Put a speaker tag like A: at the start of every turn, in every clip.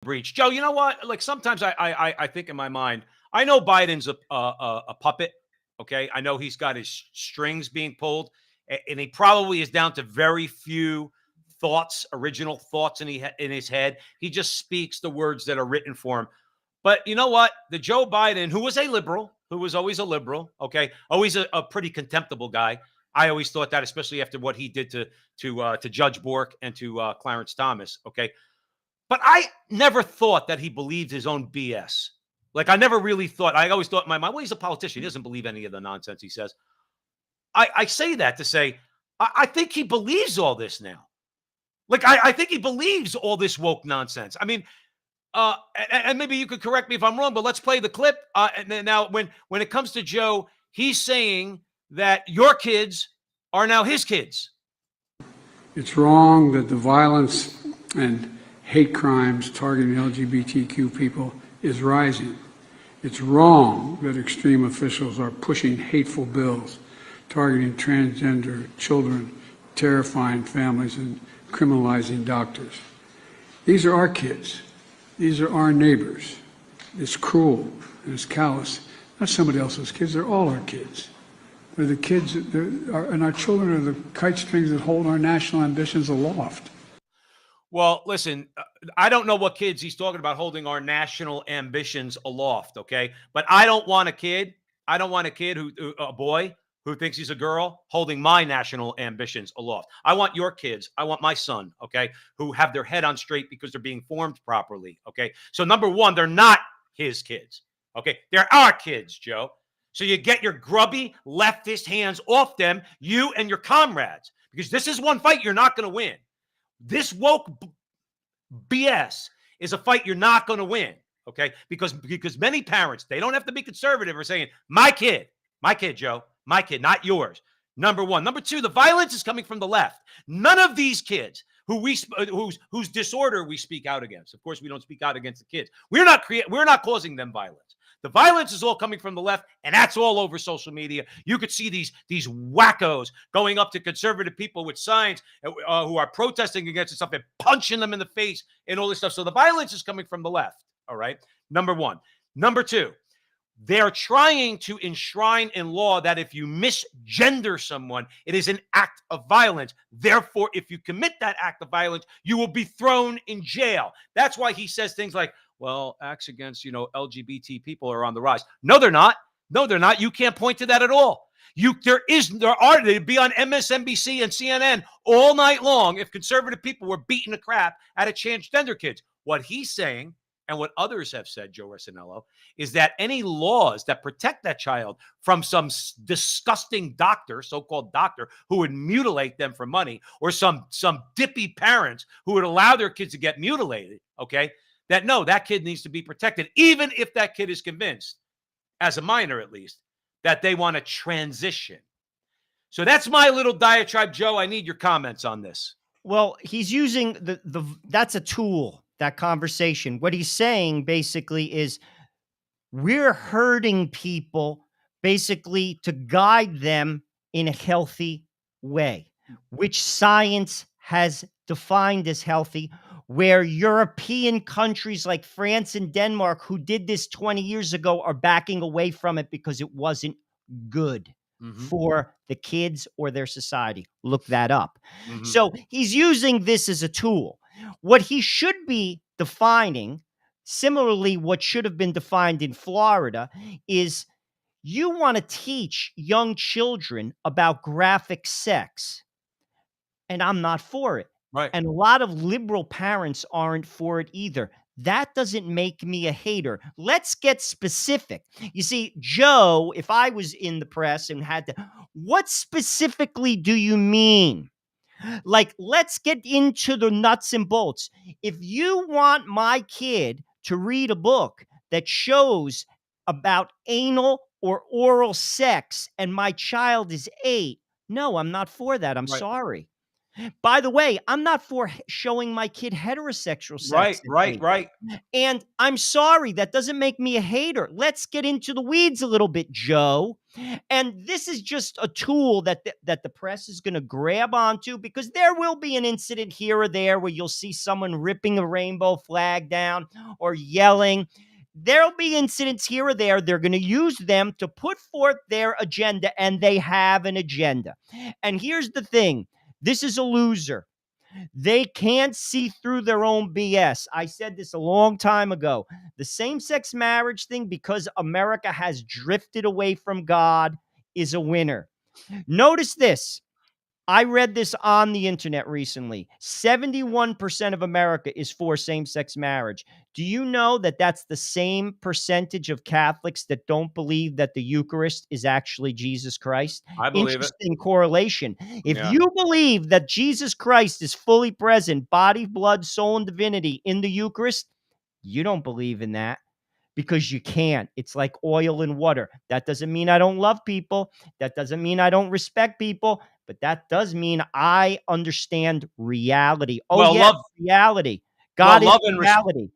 A: breach. Joe, you know what? Like sometimes I think in my mind, I know Biden's a puppet. Okay, I know he's got his strings being pulled, and he probably is down to very few thoughts, original thoughts in his head. He just speaks the words that are written for him. But you know what? The Joe Biden, who was a liberal, who was always a liberal, okay, always a pretty contemptible guy. I always thought that, especially after what he did to Judge Bork and to Clarence Thomas. Okay, but I never thought that he believed his own BS. Like, I never really thought, I always thought in my mind, well, he's a politician. He doesn't believe any of the nonsense he says. I say that to say, I think he believes all this now. Like, I think he believes all this woke nonsense. I mean, and maybe you could correct me if I'm wrong, but let's play the clip. And then now, when it comes to Joe, he's saying that your kids are now his kids.
B: It's wrong that the violence and hate crimes targeting LGBTQ people is rising. It's wrong that extreme officials are pushing hateful bills targeting transgender children, terrifying families, and criminalizing doctors. These are our kids. These are our neighbors. It's cruel and it's callous. Not somebody else's kids. They're all our kids. They're the kids, and our children are the kite strings that hold our national ambitions aloft.
A: Well, listen, I don't know what kids he's talking about holding our national ambitions aloft, okay? But I don't want a kid. I don't want a kid a boy who thinks he's a girl holding my national ambitions aloft. I want your kids. I want my son, okay, who have their head on straight because they're being formed properly, okay? So number one, they're not his kids, okay? They're our kids, Joe. So you get your grubby leftist hands off them, you and your comrades, because this is one fight you're not going to win. This woke BS is a fight you're not going to win, okay? Because many parents, they don't have to be conservative, are saying, my kid, Joe, my kid, not yours. Number one. Number two, the violence is coming from the left. None of these kids whose disorder we speak out against. Of course, we don't speak out against the kids. We're not causing them violence. The violence is all coming from the left, and that's all over social media. You could see these wackos going up to conservative people with signs who are protesting against stuff and punching them in the face and all this stuff. So the violence is coming from the left, all right? Number one. Number two, they're trying to enshrine in law that if you misgender someone, it is an act of violence. Therefore, if you commit that act of violence, you will be thrown in jail. That's why he says things like, well, acts against, LGBT people are on the rise. No, they're not. No, they're not. You can't point to that at all. They'd be on MSNBC and CNN all night long if conservative people were beating the crap out of transgender kids. What he's saying, and what others have said, Joe Rossinello, is that any laws that protect that child from some disgusting doctor, so-called doctor, who would mutilate them for money, or some dippy parents who would allow their kids to get mutilated, okay, that kid needs to be protected, even if that kid is convinced, as a minor at least, that they want to transition. So that's my little diatribe, Joe. I need your comments on this.
C: Well, he's using that's a tool, that conversation. What he's saying basically is we're hurting people basically to guide them in a healthy way, which science has defined as healthy, where European countries like France and Denmark, who did this 20 years ago, are backing away from it because it wasn't good for the kids or their society. Look that up. So he's using this as a tool. What he should be defining, similarly, what should have been defined in Florida, is you want to teach young children about graphic sex, and I'm not for it.
A: Right.
C: And a lot of liberal parents aren't for it either. That doesn't make me a hater. Let's get specific. You see, Joe, if I was in the press and had to, what specifically do you mean? Like, let's get into the nuts and bolts. If you want my kid to read a book that shows about anal or oral sex and my child is 8, no, I'm not for that. I'm sorry. By the way, I'm not for showing my kid heterosexual sex.
A: Right.
C: And I'm sorry, that doesn't make me a hater. Let's get into the weeds a little bit, Joe. And this is just a tool that that the press is going to grab onto, because there will be an incident here or there where you'll see someone ripping a rainbow flag down or yelling. There'll be incidents here or there. They're going to use them to put forth their agenda, and they have an agenda. And here's the thing. This is a loser. They can't see through their own BS. I said this a long time ago. The same-sex marriage thing, because America has drifted away from God, is a winner. Notice this. I read this on the internet recently. 71% of America is for same-sex marriage. Do you know that that's the same percentage of Catholics that don't believe that the Eucharist is actually Jesus Christ?
A: I believe it.
C: Interesting correlation. If
A: Yeah.
C: you believe that Jesus Christ is fully present, body, blood, soul, and divinity in the Eucharist, you don't believe in that, because you can't. It's like oil and water. That doesn't mean I don't love people. That doesn't mean I don't respect people. But that does mean I understand reality. Oh,
A: Well,
C: yeah,
A: love,
C: reality.
A: well,
C: God is
A: love and
C: reality.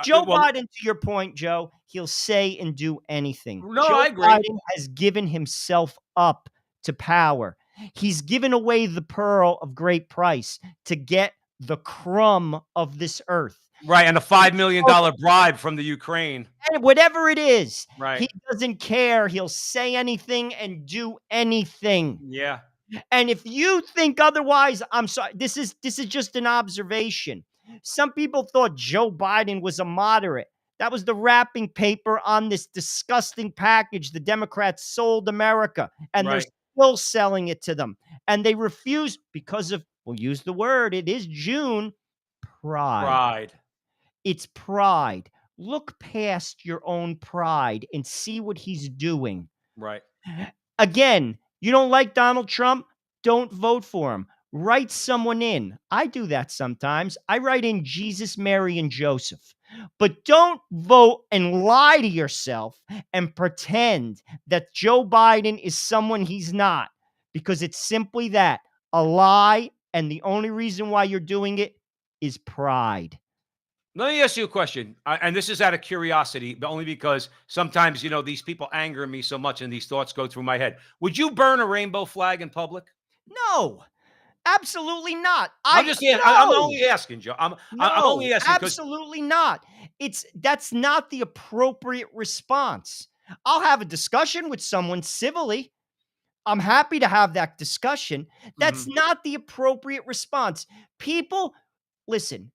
C: Joe
A: well,
C: Biden, to your point, Joe, he'll say and do anything.
A: no,
C: Joe
A: I agree.
C: Biden has given himself up to power. He's given away the pearl of great price to get the crumb of this earth.
A: Right, and a $5 million bribe from the Ukraine.
C: And whatever it is,
A: Right.
C: he doesn't care. He'll say anything and do anything.
A: Yeah.
C: And if you think otherwise, I'm sorry. This is just an observation. Some people thought Joe Biden was a moderate. That was the wrapping paper on this disgusting package the Democrats sold America, and they're
A: Right.
C: still selling it to them. And they refuse because of, we'll use the word, it is June, pride.
A: Pride.
C: It's pride. Look past your own pride and see what he's doing.
A: Right.
C: Again, you don't like Donald Trump? Don't vote for him. Write someone in. I do that sometimes. I write in Jesus, Mary, and Joseph. But don't vote and lie to yourself and pretend that Joe Biden is someone he's not, because it's simply that, a lie. And the only reason why you're doing it is pride.
A: Let me ask you a question, and this is out of curiosity, but only because sometimes, these people anger me so much and these thoughts go through my head. Would you burn a rainbow flag in public?
C: No, absolutely not.
A: I'm only asking, Joe. I'm only
C: No,
A: asking because
C: absolutely not. That's not the appropriate response. I'll have a discussion with someone civilly. I'm happy to have that discussion. That's not the appropriate response. People, listen,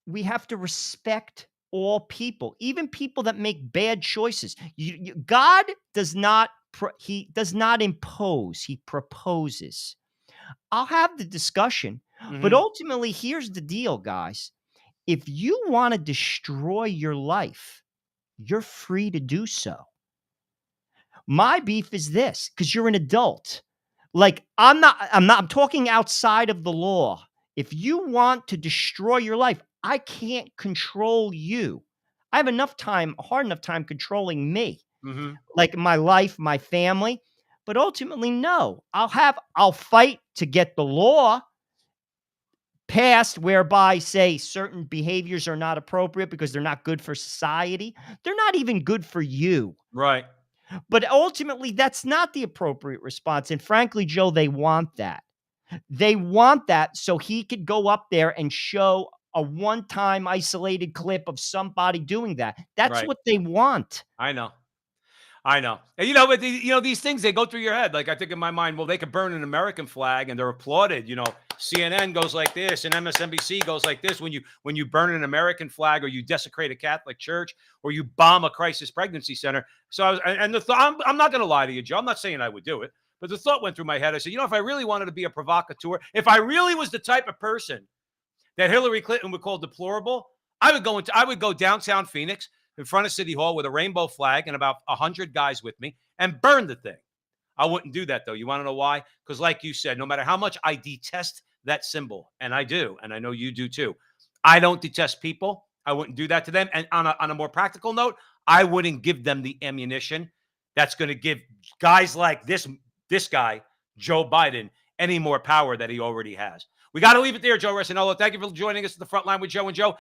C: we have to respect all people, even people that make bad choices. God does not he does not impose, he proposes. I'll have the discussion, but ultimately here's the deal, guys. If you want to destroy your life, you're free to do so. My beef is this, because you're an adult. Like, I'm talking outside of the law. If you want to destroy your life, I can't control you. I have hard enough time controlling me, like my life, my family. But ultimately, no, I'll fight to get the law passed whereby, say, certain behaviors are not appropriate because they're not good for society. They're not even good for you.
A: right.
C: But ultimately, that's not the appropriate response. And frankly, Joe, they want that. They want that so he could go up there and show a one-time isolated clip of somebody doing that. That's
A: Right.
C: what they want.
A: I know. And, but these things, they go through your head. Like, I think in my mind, well, they could burn an American flag and they're applauded. CNN goes like this and MSNBC goes like this when you burn an American flag, or you desecrate a Catholic church, or you bomb a crisis pregnancy center. So I'm not going to lie to you, Joe. I'm not saying I would do it, but the thought went through my head. I said, if I really wanted to be a provocateur, if I really was the type of person that Hillary Clinton would call deplorable, I would go downtown Phoenix in front of City Hall with a rainbow flag and about 100 guys with me and burn the thing. I wouldn't do that, though. You want to know why? Because like you said, no matter how much I detest that symbol, and I do, and I know you do too, I don't detest people. I wouldn't do that to them. And on a more practical note, I wouldn't give them the ammunition that's going to give guys like this guy, Joe Biden, any more power that he already has. We got to leave it there, Joe Resinello. Thank you for joining us at the front line with Joe and Joe.